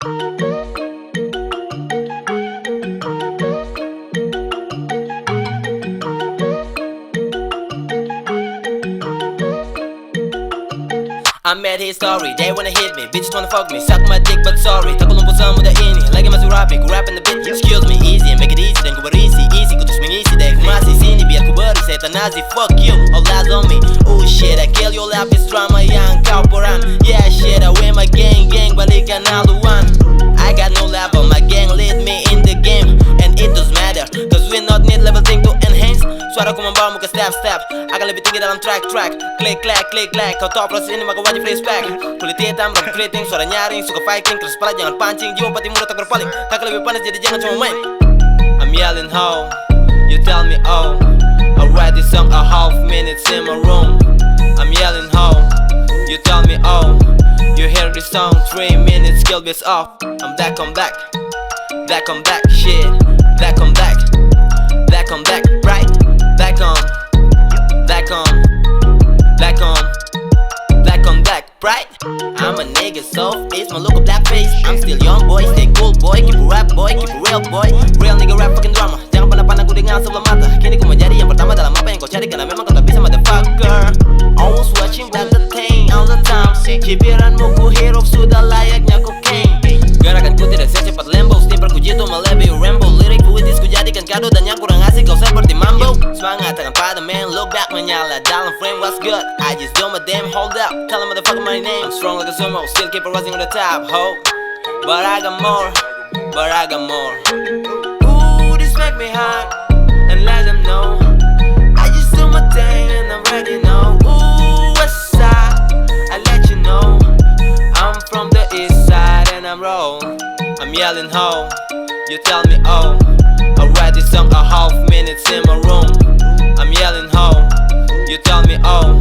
I met his story, they wanna hit me, bitches wanna fuck me, suck my dick but sorry. Takulong po sa muda ini, lagi masih rapi, ku rap in the beat. Excuse me easy, make it easy, dan ku berisi, easy, ku terus mengisi deh. Ku masih sini biar ku beri setan nazi, fuck you, all eyes on me. Oh shit, I kill your life, is drama yang kau peran. Yeah shit, I wear my gang, balikan haluan. I got no level, my gang lead me in the game. And it doesn't matter, cause we not need level thing to enhance. Suaraku membawamu ke step-step, akan lebih tinggi dalam track-track. Klik-klak, klik-klak, kau tahu proses ini maka wajib flashback. Kulit hitam, rambut keriting, suara nyaring, suka fighting. Keras kepala jangan pancing, jiwa pati muda tak berpaling. Kakak lebih panas jadi jangan cuma main. I'm yelling ho, you tell me oh. I write this song a half minutes in my room. I'm yelling ho, you tell me oh. You hear this song 3 minutes, skill base off. I'm back, back on back, shit. Back on back, right? Back on, right? I'm a nigga, so it's my look of black face. I'm still young boy, stay cool boy, keep it rap boy, keep it real boy. Real nigga rap fucking drama. Jangan pernah pandang ku dengan sebelah mata. Kini ku menjadi yang pertama dalam apa yang kau cari, karena memang kau tak bisa motherfucker. Always watching black the thing all the time. Cibiranmu ku hirup sudah layaknya cocaine. Gerakanku tidak secepat Lambo, sniper ku jitu melebihi Rambo. Lirik puitis ku jadikan kado dan yang kurang asik kau seperti Mambo. Semangat tangan pada man, look back menyala dalam frame, what's good? I just do my damn, hold up, tell them motherfucker my name. I'm strong like a sumo, still keep it rising on the top, ho. But I got more. Ooh, this make me hot, and let them know I just do my thing and I'm ready now. Ooh, west side, I let you know I'm from the east side and I'm raw. I'm yelling ho, you tell me oh. I write this song a half minutes in my room. I'm yelling ho, you tell me oh.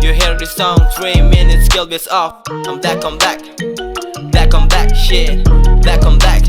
You hear this song 3 minutes, skill base off. I'm back, shit. Back on back.